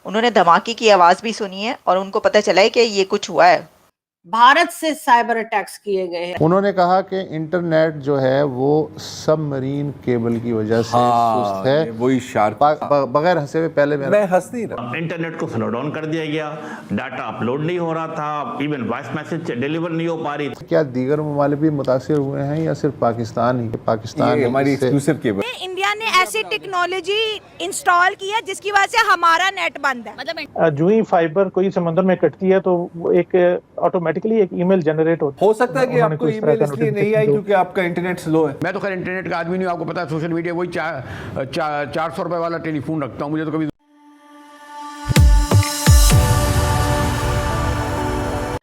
उन्होंने धमाके की आवाज भी सुनी है और उनको पता चला है कि ये कुछ हुआ है। भारत से साइबर अटैक्स किए गए हैं। उन्होंने कहा कि इंटरनेट जो है वो सबमरीन केबल की वजह से सुस्त है। वही शार्प बगैर हंसे हुए पहले मैं हंस नहीं रहा। इंटरनेट को स्लो डाउन कर दिया गया, डाटा अपलोड नहीं हो रहा था, इवन वॉइस मैसेज डिलीवर नहीं हो पा रही थी। क्या दीगर ममालिक भी मुतासिर हुए हैं या सिर्फ पाकिस्तान ही? पाकिस्तान हमारी एक्सक्लूसिव केबल। इंडिया ने ऐसी टेक्नोलॉजी इंस्टॉल की है जिसकी वजह से हमारा नेट बंद है। मतलब जो ही फाइबर कोई समंदर में कटती है तो एक ऑटोमेटिकली एक ईमेल जनरेट होता है। हो सकता है कि आपको ईमेल इसलिए नहीं आई क्योंकि आपका इंटरनेट स्लो है। मैं तो खैर इंटरनेट का आदमी नहीं हूँ, आपको पता है सोशल मीडिया वही 400 रुपए वाला टेलीफोन रखता हूँ। मुझे तो कभी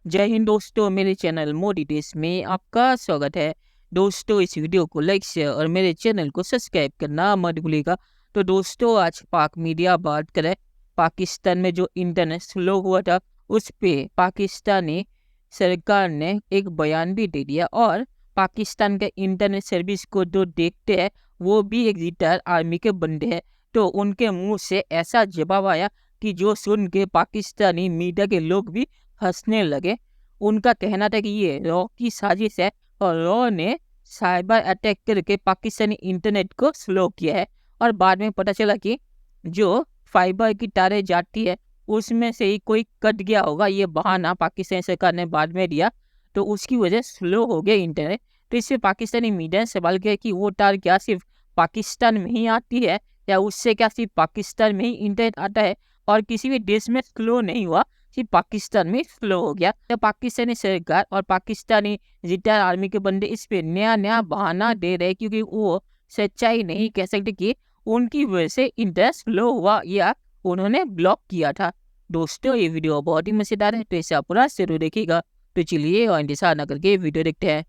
जय हिंद दोस्तों, मेरे चैनल मोदी देश में आपका स्वागत है। दोस्तों, इस वीडियो को लाइक शेयर और मेरे चैनल को सब्सक्राइब करना मत भूलिएगा। तो दोस्तों, आज पाक मीडिया बात करें। पाकिस्तान में जो इंटरनेट स्लो हुआ था उस पे पाकिस्तानी सरकार ने एक बयान भी दे दिया और पाकिस्तान के इंटरनेट सर्विस को जो देखते हैं वो भी एक रिटायर्ड आर्मी के बंदे हैं। तो उनके मुंह से ऐसा जवाब आया कि जो सुन के पाकिस्तानी मीडिया के लोग भी हंसने लगे। उनका कहना था कि ये रॉ की साजिश है और रॉ ने साइबर अटैक करके पाकिस्तानी इंटरनेट को स्लो किया है। और बाद में पता चला कि जो फाइबर की तारें जाती है उसमें से ही कोई कट गया होगा। ये बहाना पाकिस्तानी सरकार ने बाद में दिया, तो उसकी वजह स्लो हो गया इंटरनेट। तो इससे पाकिस्तानी मीडिया ने सवाल किया कि वो तार क्या सिर्फ पाकिस्तान में ही आती है या उससे क्या सिर्फ पाकिस्तान में ही इंटरनेट आता है और किसी भी देश में स्लो नहीं हुआ, सिर्फ पाकिस्तान में स्लो हो गया। तो पाकिस्तानी सरकार और पाकिस्तानी रिटायर्ड आर्मी के बंदे इस पे नया बहाना दे रहे क्योंकि वो सच्चाई नहीं कह सकते कि उनकी वजह से इंटरनेट स्लो हुआ या उन्होंने ब्लॉक किया था। दोस्तों, ये वीडियो बहुत ही मजेदार है, तो इसे आप पूरा जरूर देखिएगा। तो चलिए और इंतजार न करके वीडियो देखते हैं।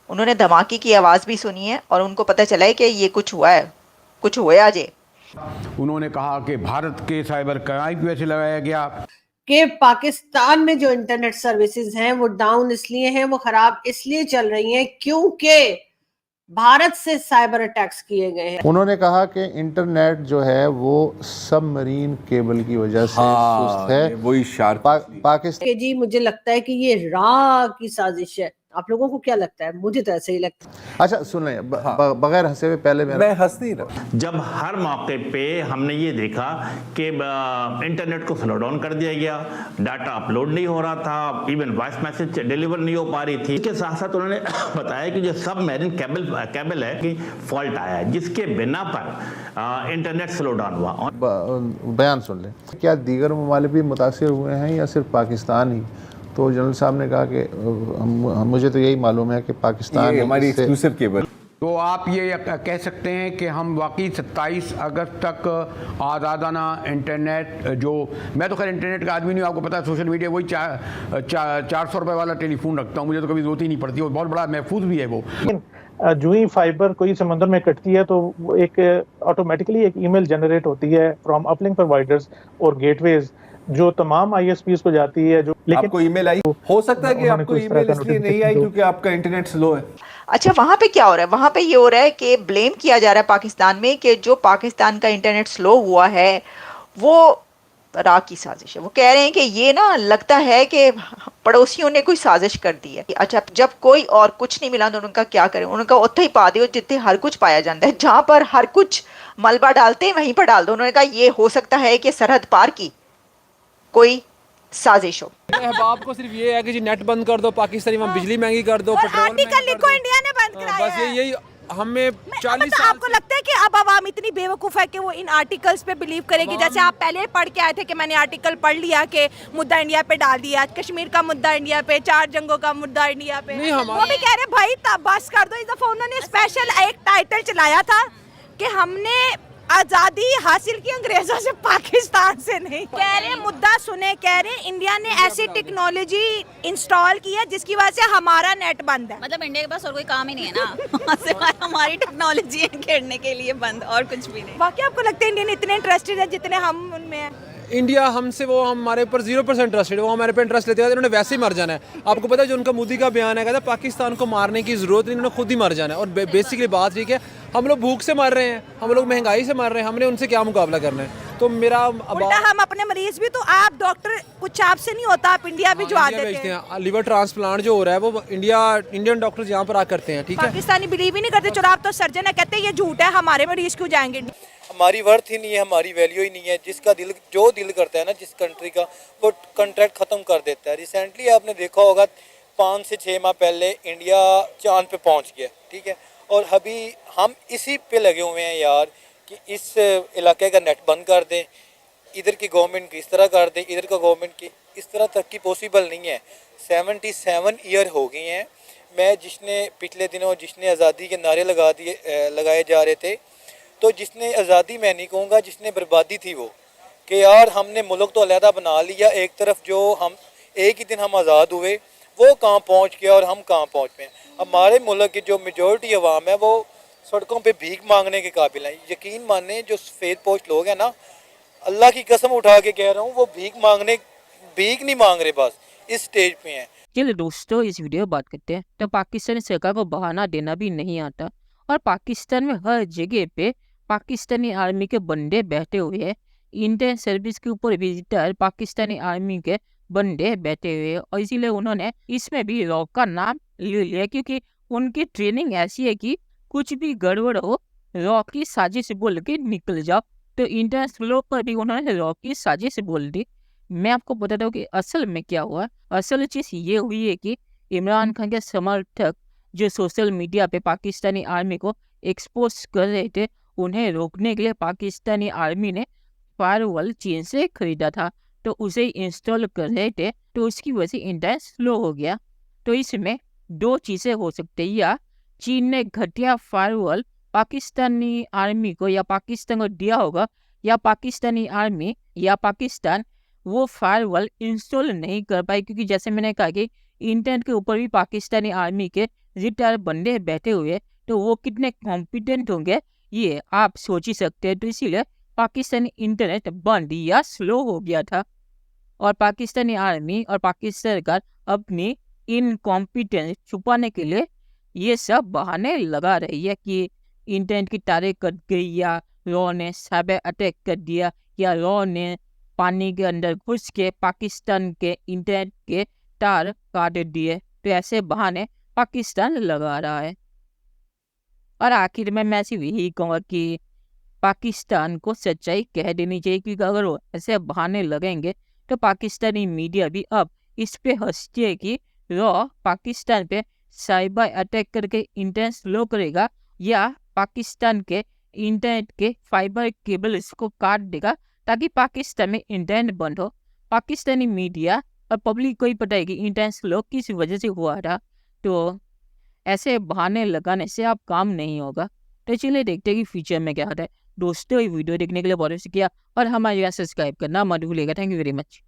उन्होंने धमाके की आवाज भी सुनी है और उनको पता चला है कि ये कुछ हुआ है, कुछ हुआ जे। उन्होंने कहा कि भारत के साइबर क्राइम की वजह से लगाया गया कि पाकिस्तान में जो इंटरनेट सर्विसेज हैं वो डाउन इसलिए हैं, वो खराब इसलिए चल रही हैं क्योंकि भारत से साइबर अटैक्स किए गए हैं। उन्होंने कहा कि इंटरनेट जो है वो सबमरीन केबल की वजह से सुस्त है। वही शार्प पाकिस्तान जी, मुझे लगता है कि ये रॉ की साजिश है। आप लोगों को क्या लगता है? मुझे तो ऐसे ही लगता है। अच्छा सुन लें, बगैर हंसे हुए पहले मैं हंस नहीं रहा। जब हर मौके पे हमने ये देखा कि इंटरनेट को स्लो डाउन कर दिया गया, डाटा अपलोड नहीं हो रहा था, इवन वॉइस मैसेज डिलीवर नहीं हो पा रही थी। इसके साथ साथ उन्होंने बताया कि जो सबमरीन केबल है कि फॉल्ट आया है जिसके बिना पर इंटरनेट स्लो डाउन हुआ। बयान सुन लें। क्या दीगर ममालिक भी मुतासिर हुए हैं या सिर्फ पाकिस्तान ही? तो जनरल साहब ने कहा कि मुझे तो यही मालूम है कि पाकिस्तान हमारी एक्सक्लूसिव केबल। तो आप ये कह सकते हैं कि हम वाकई 27 अगस्त तक आज़ादाना इंटरनेट जो मैं तो खैर इंटरनेट का आदमी नहीं हूँ, आपको पता है सोशल मीडिया वही 400 रुपए वाला टेलीफोन रखता हूँ। मुझे तो कभी जरूरत ही नहीं पड़ती और बहुत बड़ा महफूज भी है वो। जो ही फाइबर कोई समंदर में कटती है तो एक ऑटोमेटिकली एक ईमेल जनरेट होती है फ्रॉम अपलिंक प्रोवाइडर्स और गेटवेज जो तमाम आईएसपीज को जाती है। जो लेकिन आपको ईमेल आई, हो सकता है कि आपको ईमेल इसलिए नहीं आई क्योंकि आपका इंटरनेट स्लो है। अच्छा, वहां पे क्या हो रहा है? वहां पे ये हो रहा है कि ब्लेम किया जा रहा है पाकिस्तान में कि जो पाकिस्तान का इंटरनेट स्लो हुआ है वो रॉ की साजिश है। वो कह रहे हैं कि ये ना लगता है कि पड़ोसियों ने कोई साजिश कर दी है। अच्छा, जब कोई और कुछ नहीं मिला तो उनका क्या करें? उनका उत्थे ही पा दो जितने हर कुछ पाया जाता है। जहां पर हर कुछ मलबा डालते हैं वहीं पर डाल दो। उन्होंने कहा ये हो सकता है कि सरहद पार की कोई साजिश हो। अहबाब को सिर्फ ये है कि जी नेट बंद कर दो, पाकिस्तानी वहाँ बिजली महंगी कर दो, पेट्रोल आर्टिकल लिखो इंडिया ने बंद कराया बस यही हमें 40 मतलब आपको लगता है कि अब आवाम इतनी बेवकूफ़ है कि वो इन आर्टिकल्स पे बिलीव करेगी? जैसे आप पहले पढ़ के आए थे कि मैंने आर्टिकल पढ़ लिया कि मुद्दा इंडिया पे डाल दिया, कश्मीर का मुद्दा इंडिया पे, 4 जंगों का मुद्दा इंडिया पे। वो भी कह रहे भाई तब बस कर दो। इस दफा उन्होंने स्पेशल एक टाइटल चलाया था कि हमने आजादी हासिल की अंग्रेजों से, पाकिस्तान से नहीं। कह रहे मुद्दा सुने, कह रहे इंडिया ने ऐसी टेक्नोलॉजी इंस्टॉल की है जिसकी वजह से हमारा नेट बंद है। मतलब इंडिया के पास और कोई काम ही नहीं है ना सिवाय हमारी टेक्नोलॉजी है खेलने के लिए बंद, और कुछ भी नहीं। वाकई आपको लगता है इंडियन इतने इंटरेस्टेड है जितने हम उनमें हैं? इंडिया हमसे वो हमारे ऊपर 0% इंटरेस्टेड है, वो हमारे पे इंटरेस्ट लेते हैं, उन्होंने वैसे ही मर जाना है। आपको पता है जो उनका मोदी का बयान है, कहता है पाकिस्तान को मारने की जरूरत नहीं, उन्होंने खुद ही मर जाना है। और बेसिकली बात ठीक है, हम लोग भूख से मर रहे हैं, हम लोग महंगाई से मर रहे हैं, हमने उनसे क्या मुकाबला करना है? तो मेरा उल्टा हम अपने मरीज भी, तो आप डॉक्टर कुछ आपसे नहीं होता, आप इंडिया भी जो इंडिया आते भेजते थे। हैं। लिवर ट्रांसप्लांट जो हो रहा है वो इंडियन डॉक्टर्स यहाँ पर आ करते हैं, ठीक है। पाकिस्तानी बिलीव ही नहीं करते, चलो आप तो सर्जन है, कहते हैं ये झूठ है, हमारे मरीज क्यों जाएंगे। हमारी वर्थ ही नहीं है, हमारी वैल्यू ही नहीं है। जिसका जो दिल करता है ना जिस कंट्री का, वो कॉन्ट्रैक्ट ख़त्म कर देता है। रिसेंटली आपने देखा होगा 5 से 6 माह पहले इंडिया चांद पे पहुंच गया, ठीक है, और अभी हम इसी पे लगे हुए हैं यार कि इस इलाके का नेट बंद कर दें, इधर की गवर्नमेंट की इस तरह कर दें, इधर का गवर्नमेंट की इस तरह तरक्की पॉसिबल नहीं है। 77 ईयर हो गए हैं। मैं पिछले दिनों जिसने आज़ादी के नारे लगाए जा रहे थे, तो जिसने आज़ादी मैं नहीं कहूँगा, जिसने बर्बादी थी वो, कि यार हमने मुल्क तो अलहदा बना लिया, एक तरफ जो हम एक ही दिन हम आज़ाद हुए वो कहाँ पहुँच गया और हम कहाँ पहुँच गए। हमारे मुल्क की जो मेजॉरिटी अवाम है वो सड़कों पे भीख मांगने के काबिल है। यकीन माने जो सफ़ेद पोस्ट लोग हैं ना, अल्लाह की कसम उठा के कह रहा हूँ, वो भीख नहीं मांग रहे, बस इस स्टेज पे हैं। चलिए दोस्तों, इस वीडियो में बात करते हैं। तो पाकिस्तानी सरकार को बहाना देना भी नहीं आता और पाकिस्तान में हर जगह पे पाकिस्तानी आर्मी के बंदे बैठे हुए हैं। इंडियन सर्विस के ऊपर भी रिटायर पाकिस्तानी आर्मी के बंदे बैठे हुए हैं और इसीलिए उन्होंने इसमें भी रॉ का नाम ले लिया, क्योंकि उनकी ट्रेनिंग ऐसी है कि कुछ भी गड़बड़ हो रॉ की साजिश बोल के निकल जाओ। तो इंडियन फ्लो पर भी उन्होंने रॉ की साजिश बोल दी। मैं आपको बताता हूँ कि असल में क्या हुआ। असल चीज़ ये हुई है कि इमरान खान के समर्थक जो सोशल मीडिया पे पाकिस्तानी आर्मी को एक्सपोज कर रहे थे, उन्हें रोकने के लिए पाकिस्तानी आर्मी ने फायरवॉल चीन से खरीदा था, तो उसे इंस्टॉल कर रहे थे, तो उसकी वजह से इंटरनेट स्लो हो गया। तो इसमें 2 चीज़ें हो सकती है, या चीन ने घटिया फायरवॉल पाकिस्तानी आर्मी को या पाकिस्तान को दिया होगा, या पाकिस्तानी आर्मी या पाकिस्तान वो फायरवॉल इंस्टॉल नहीं कर पाए, क्योंकि जैसे मैंने कहा कि इंटरनेट के ऊपर भी पाकिस्तानी आर्मी के रिटायर बंदे बैठे हुए, तो वो कितने कॉम्पिटेंट होंगे ये आप सोच ही सकते हैं। तो इसीलिए पाकिस्तानी इंटरनेट बंद या स्लो हो गया था और पाकिस्तानी आर्मी और पाकिस्तान सरकार अपनी इनकॉम्पिटेंस छुपाने के लिए ये सब बहाने लगा रही है कि इंटरनेट की तारें कट गई, या रॉ ने साइबर अटैक कर दिया, या रॉ ने पानी के अंदर घुस के पाकिस्तान के इंटरनेट के तार काट दिए। तो ऐसे बहाने पाकिस्तान लगा रहा है। और आखिर में मैं सिर्फ यही कहूँगा कि पाकिस्तान को सच्चाई कह देनी चाहिए, क्योंकि अगर वो ऐसे बहाने लगेंगे तो पाकिस्तानी मीडिया भी अब इस पे हंसती है कि रॉ पाकिस्तान पे साइबर अटैक करके इंटरनेट स्लो करेगा, या पाकिस्तान के इंटरनेट के फाइबर केबल इसको काट देगा ताकि पाकिस्तान में इंटरनेट बंद हो। पाकिस्तानी मीडिया और पब्लिक को ही पता है कि इंटरनेट स्लो किस वजह से हुआ था। तो ऐसे बहाने लगाने से आप काम नहीं होगा। तो चलिए देखते हैं कि फ्यूचर में क्या होता है। दोस्तों, ये वीडियो देखने के लिए बहुत शुक्रिया और हमारे यहाँ सब्सक्राइब करना मत भूलिएगा। Thank you very much.